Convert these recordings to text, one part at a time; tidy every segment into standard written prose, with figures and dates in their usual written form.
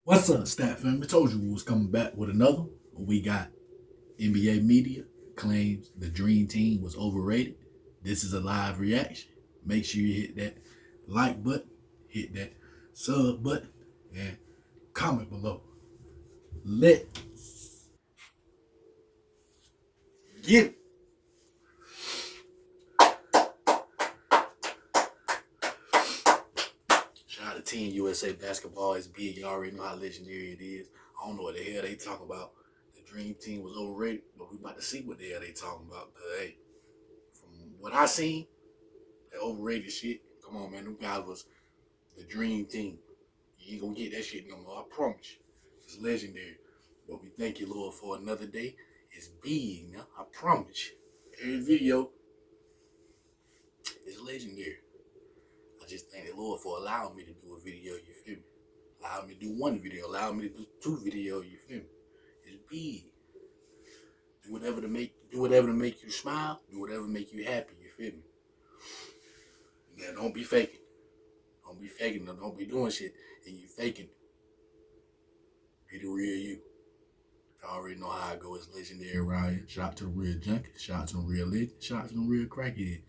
What's up, Stat Fam? I told you we was coming back with another one. We got NBA media claims the Dream Team was overrated. This is a live reaction. Make sure you hit that like button, hit that sub button, and comment below. Let's get it. Shout out to Team USA basketball. It's big. You already know how legendary it is. I don't know what the hell they talk about. The Dream Team was overrated, but we about to see what the hell they talking about. Hey, from what I seen, that overrated shit. Come on, man. Them guys was the Dream Team. You ain't gonna get that shit no more. I promise you. It's legendary. But we thank you, Lord, for another day. It's big, man. I promise you. Every video is legendary. I just thank the Lord for allowing me to do a video, you feel me? Allowing me to do one video, allowing me to do two videos, you feel me? It's big. Do whatever to make you smile, do whatever to make you happy, you feel me? Now don't be faking. Don't be faking, don't be doing shit and you faking. Be the real you. I already know how it goes. It's legendary around here. Shout out to the real junkie, shout out to the real legend, shout out to the real crackhead.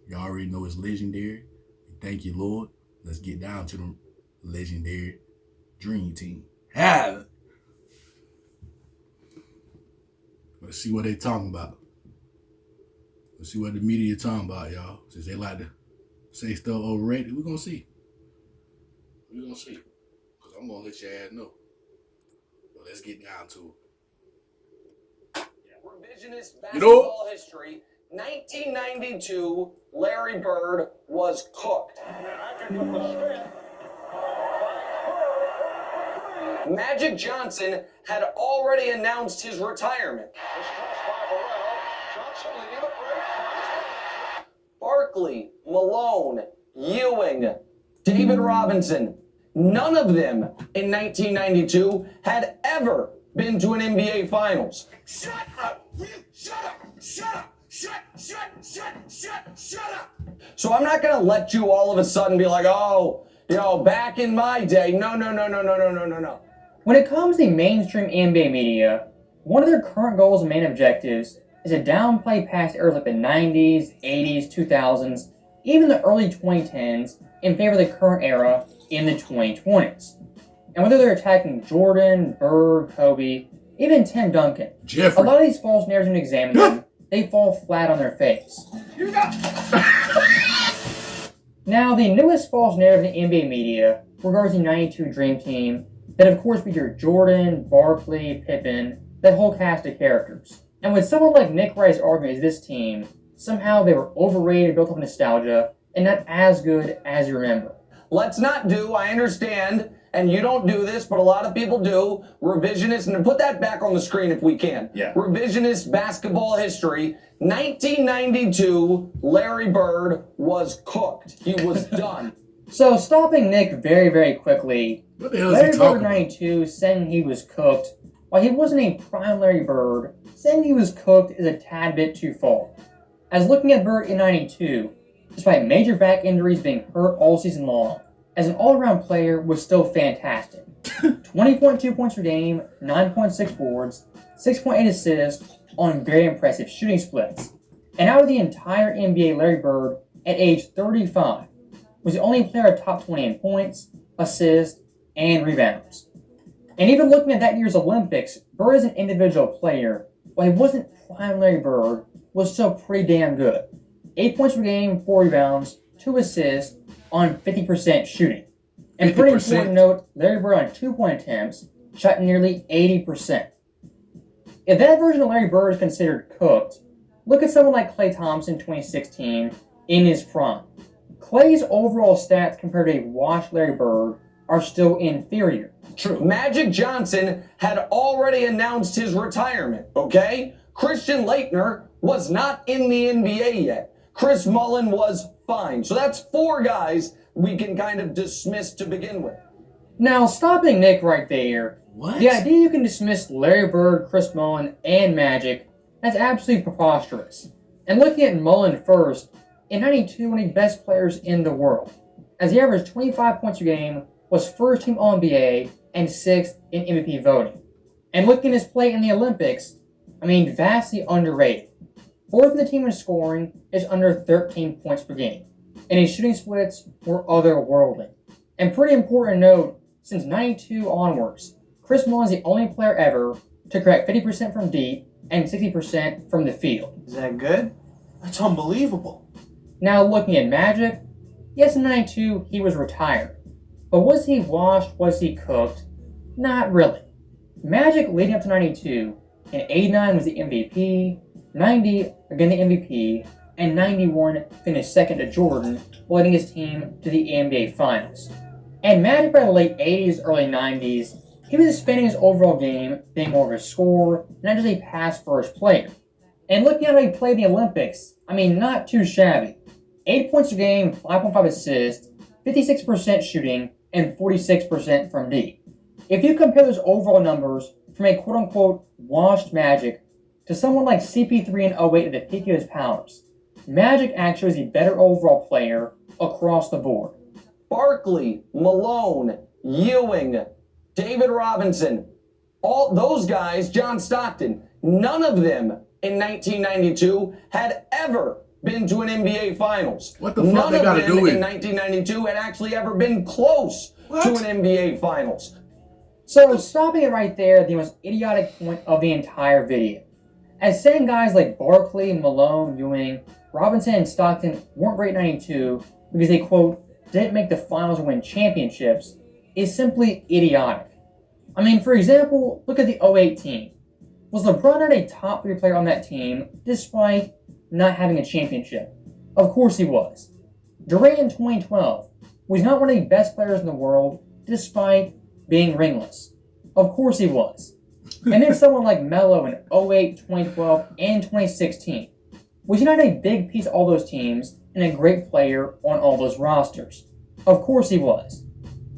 You already know it's legendary. Thank you, Lord. Let's get down to the legendary Dream Team. Have it. Let's see what they talking about. Let's see what the media talking about, y'all. Since they like to say stuff overrated, we're gonna see. We're gonna see. Because I'm gonna let your ass know. But let's get down to it. Revisionist basketball history. 1992, Larry Bird was cooked. Magic Johnson had already announced his retirement. Barkley, Malone, Ewing, David Robinson, none of them in 1992 had ever been to an NBA Finals. Shut up! Shut up! Shut up! Shut up! So I'm not going to let you all of a sudden be like, oh, back in my day. No. When it comes to mainstream NBA media, one of their current goals and main objectives is to downplay past eras like the 90s, 80s, 2000s, even the early 2010s in favor of the current era in the 2020s. And whether they're attacking Jordan, Bird, Kobe, even Tim Duncan, Jeffrey. A lot of these false narratives, when you examine them, they fall flat on their face. Now, the newest false narrative in NBA media regards the 92 Dream Team that of course featured Jordan, Barkley, Pippen, that whole cast of characters. And with someone like Nick Wright's argument is this team, somehow they were overrated, built up nostalgia, and not as good as you remember. Let's not do, I understand, and you don't do this, but a lot of people do, revisionist, and put that back on the screen if we can. Yeah. Revisionist basketball history. 1992, Larry Bird was cooked. He was done. So stopping Nick very, very quickly, What the hell is Larry he Bird talking 92 saying he was cooked, while he wasn't a prime Larry Bird, saying he was cooked is a tad bit too far. As looking at Bird in 92, despite major back injuries being hurt all season long, as an all-around player was still fantastic. 20.2 points per game, 9.6 boards, 6.8 assists on very impressive shooting splits. And out of the entire NBA, Larry Bird, at age 35, was the only player top 20 in points, assists, and rebounds. And even looking at that year's Olympics, Bird as an individual player, while he wasn't prime Larry Bird, was still pretty damn good. 8 points per game, 4 rebounds, 2 assists on 50% shooting. And pretty 50%. important note, Larry Bird on 2-point attempts shot nearly 80%. If that version of Larry Bird is considered cooked, look at someone like Klay Thompson 2016 in his prime. Klay's overall stats compared to a washed Larry Bird are still inferior. True. Magic Johnson had already announced his retirement, okay? Christian Laettner was not in the NBA yet. Chris Mullin was fine. So that's 4 guys we can kind of dismiss to begin with. Now, stopping Nick right there, What? the idea you can dismiss Larry Bird, Chris Mullin, and Magic, that's absolutely preposterous. And looking at Mullin first, in 92, one of the best players in the world, as he averaged 25 points a game, was first team All-NBA, and 6th in MVP voting. And looking at his play in the Olympics, vastly underrated. 4th in the team in scoring is under 13 points per game, and his shooting splits were otherworldly. And pretty important note, since 92 onwards, Chris Mullin is the only player ever to crack 50% from deep and 60% from the field. Is that good? That's unbelievable. Now looking at Magic, yes, in 92 he was retired. But was he washed? Was he cooked? Not really. Magic leading up to 92, in 89 was the MVP, 90 again the MVP, and 91 finished second to Jordan, leading his team to the NBA Finals. And Magic by the late 80s, early 90s, he was expanding his overall game, being more of a scorer, not just a pass-first player. And looking at how he played in the Olympics, not too shabby. 8 points a game, 5.5 assists, 56% shooting, and 46% from deep. If you compare those overall numbers from a quote-unquote washed Magic to someone like CP3 in 08 at the peak of his powers, Magic actually is the better overall player across the board. Barkley, Malone, Ewing, David Robinson, all those guys, John Stockton, none of them in 1992 had ever been to an NBA Finals. What the fuck they gotta do in with 1992 had actually ever been close to an NBA Finals. So stopping it right there, the most idiotic point of the entire video. As saying guys like Barkley, Malone, Ewing, Robinson, and Stockton weren't great in 92 because they, quote, didn't make the finals or win championships is simply idiotic. For example, look at the 08 team. Was LeBron not a top 3 player on that team despite not having a championship? Of course he was. Durant in 2012 was not one of the best players in the world despite being ringless. Of course he was. And then someone like Melo in 08, 2012, and 2016. Was he not a big piece of all those teams and a great player on all those rosters? Of course he was.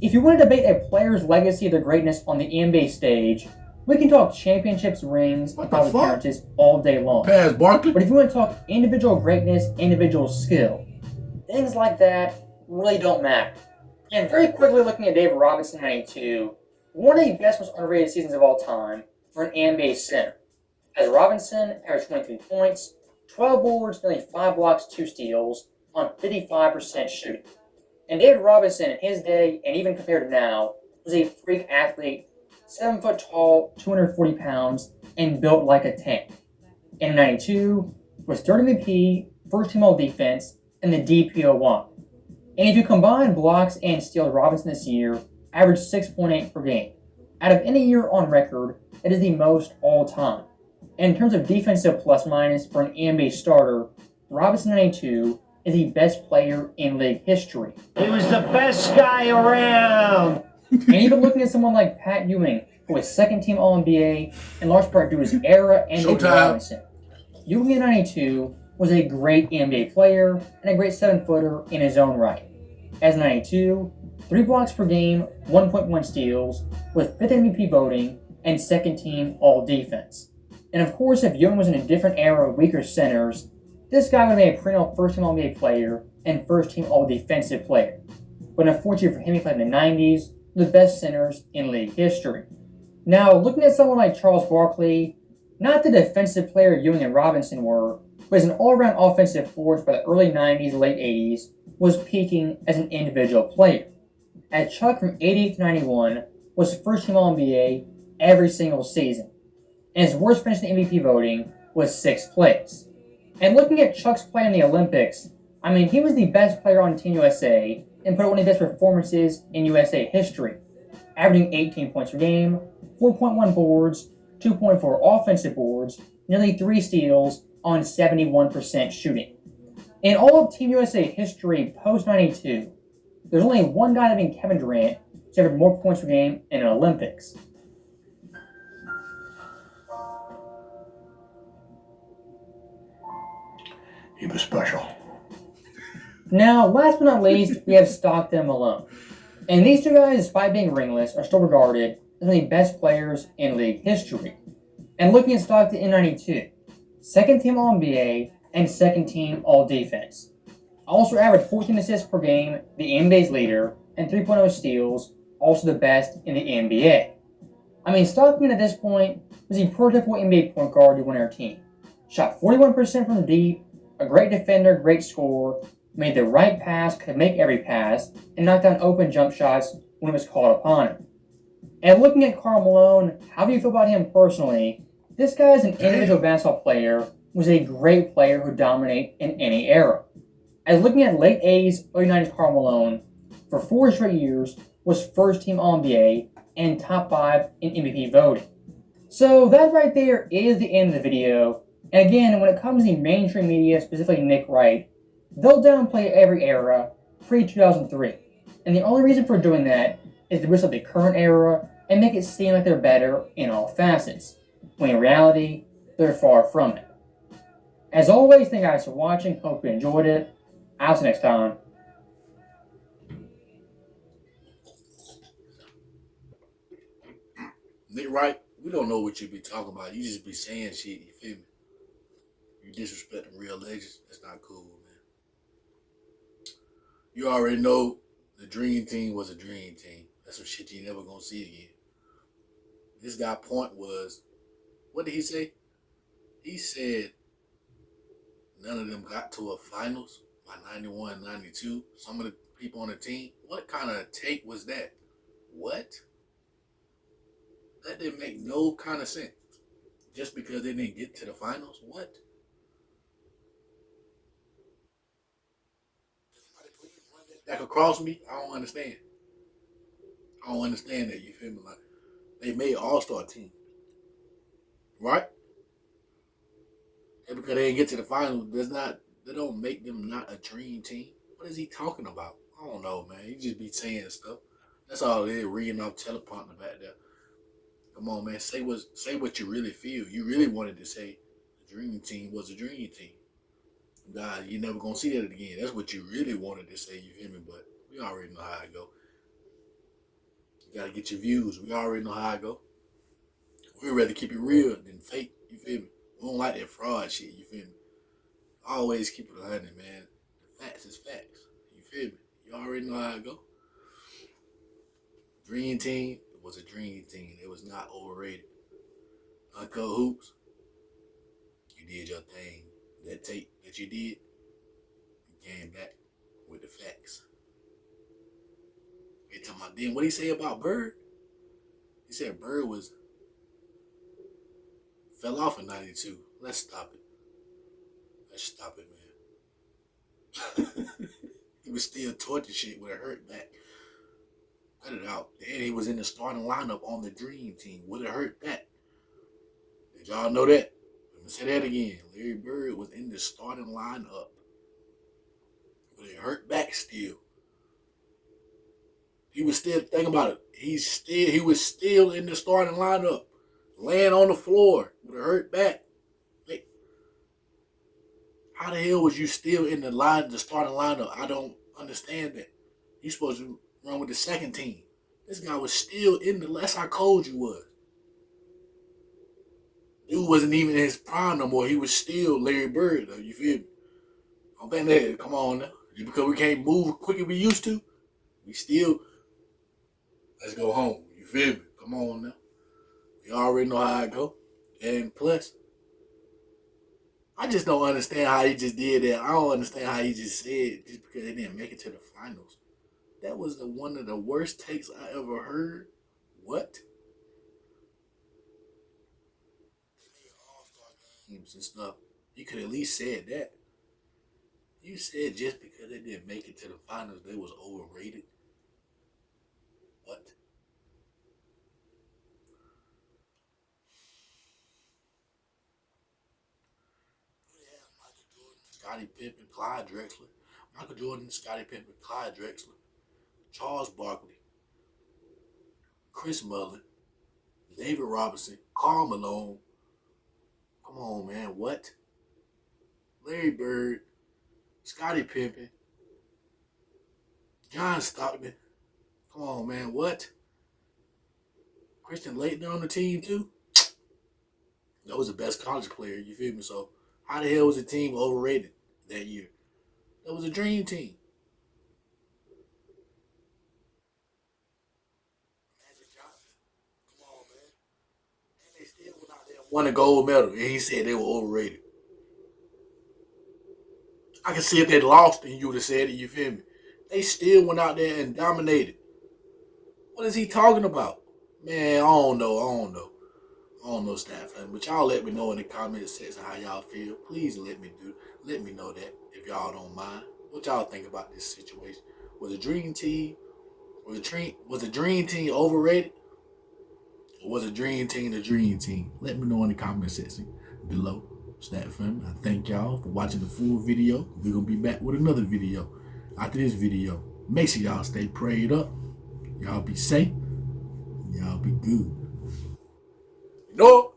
If you want to debate a player's legacy of their greatness on the NBA stage, we can talk championships, rings, and public appearances all day long. Pass Barkley. But if you want to talk individual greatness, individual skill, things like that really don't matter. And very quickly looking at David Robinson in 92, one of the best, most underrated seasons of all time for an NBA center. As Robinson averaged 23 points, 12 boards, nearly 5 blocks, 2 steals, on 55% shooting. And David Robinson in his day, and even compared to now, was a freak athlete, 7 foot tall, 240 pounds, and built like a tank. And in 92, was third MVP, first team all defense, and the DPOY. And if you combine blocks and steals, Robinson this year averaged 6.8 per game. Out of any year on record, it is the most all time. And in terms of defensive plus minus for an NBA starter, Robinson 92 is the best player in league history. He was the best guy around. And even looking at someone like Pat Ewing, who was second team All-NBA, in large part due to his era and David Robinson. Ewing in 92 was a great NBA player and a great 7-footer in his own right. As 92, 3 blocks per game, 1.1 steals, with 5th MVP voting, and second team All-Defense. And of course, if Ewing was in a different era of weaker centers, this guy would have been a perennial first team All-NBA player and first team All-Defensive player. But unfortunately for him, he played in the 90s, the best centers in league history. Now, looking at someone like Charles Barkley, not the defensive player Ewing and Robinson were, but as an all-around offensive force by the early 90s, late 80s, was peaking as an individual player. As Chuck from 88 to 91 was first team All-NBA every single season, and his worst finish in the MVP voting was 6th place. And looking at Chuck's play in the Olympics, he was the best player on Team USA and put out one of the best performances in USA history, averaging 18 points per game, 4.1 boards, 2.4 offensive boards, nearly 3 steals on 71% shooting. In all of Team USA history post-92, there's only one guy named Kevin Durant who's averaged more points per game in an Olympics. He was special. Now, last but not least, we have Stockton and Malone. And these 2 guys, despite being ringless, are still regarded as one of the best players in league history. And looking at Stockton in 92, second team All-NBA and second team All-Defense. Also averaged 14 assists per game, the NBA's leader, and 3.0 steals, also the best in the NBA. I mean, Stockton at this point was a prototypical NBA point guard to win our team. Shot 41% from deep, a great defender, great scorer, made the right pass, could make every pass, and knocked down open jump shots when it was called upon him. And looking at Karl Malone, how do you feel about him personally? This guy as an individual basketball player was a great player who dominated in any era. As looking at late 80s, early 90s Karl Malone, for 4 straight years, was first team All-NBA and top 5 in MVP voting. So that right there is the end of the video. And again, when it comes to the mainstream media, specifically Nick Wright, they'll downplay every era pre-2003. And the only reason for doing that is to boost up the current era and make it seem like they're better in all facets, when in reality, they're far from it. As always, thank you guys for watching. Hope you enjoyed it. I'll see you next time. Nick Wright, we don't know what you be talking about. You just be saying shit, you feel me? You disrespecting real legends. That's not cool, man. You already know the dream team was a dream team. That's some shit you never gonna see again. This guy point was, what did he say? He said none of them got to a finals by 91, 92. Some of the people on the team. What kind of take was that? What? That didn't make no kind of sense. Just because they didn't get to the finals? What? That could cross me? I don't understand. I don't understand that, you feel me? Like, they made all-star team. Right? And because they didn't get to the finals, that don't make them not a dream team. What is he talking about? I don't know, man. He just be saying stuff. That's all they reading off teleprompter back there. Come on, man. Say what you really feel. You really wanted to say the dream team was a dream team. God, you're never gonna see that again. That's what you really wanted to say, you feel me? But we already know how it go. You gotta get your views. We already know how it go. We'd rather keep it real than fake, you feel me? We don't like that fraud shit, you feel me? Always keep it 100, man. The facts is facts. You feel me? You already know how it go. Dream team was a dream team. It was not overrated. Uncut Hoops, you did your thing. That tape that you did, you came back with the facts. They talking about, then what he say about Bird? He said Bird fell off in 92. Let's stop it. Let's stop it, man. He was still torturing shit with a hurt back. Cut it out. And he was in the starting lineup on the dream team with a hurt back. Did y'all know that? Let me say that again. Larry Bird was in the starting lineup with a hurt back still. He was still, think about it. He was still in the starting lineup, laying on the floor with a hurt back. Hey, how the hell was you still in the starting lineup? I don't understand that. You supposed to run with the second team. This guy was still in that's how cold you was. Dude wasn't even in his prime no more. He was still Larry Bird, though. You feel me? I don't think that. Come on now. Just because we can't move quick as we used to, we still. Let's go home. You feel me? Come on now. We already know how I go. And plus, I just don't understand how he just did that. I don't understand how he just said just because they didn't make it to the finals. That was one of the worst takes I ever heard. What? Games and stuff. You could at least said that. You said just because they didn't make it to the finals, they was overrated. What? Michael Jordan, Scottie Pippen, Clyde Drexler. Michael Jordan, Scottie Pippen, Clyde Drexler, Charles Barkley, Chris Mullin, David Robinson, Karl Malone. Come on, man. What? Larry Bird, Scottie Pippen, John Stockton. Come on, man. What? Christian Laettner on the team, too? That was the best college player, you feel me? So, how the hell was the team overrated that year? That was a dream team. won a gold medal, and he said they were overrated. I can see if they lost and you would have said it, you feel me? They still went out there and dominated. What is he talking about? Man, I don't know, staff, but y'all let me know in the comment section how y'all feel. Please let me know that if y'all don't mind. What y'all think about this situation? Was the Dream Team overrated? Or was the Dream Team the Dream Team? Let me know in the comment section below. Snap family, I thank y'all for watching the full video. We're gonna be back with another video after this video. Make sure y'all stay prayed up. Y'all be safe. Y'all be good. You know?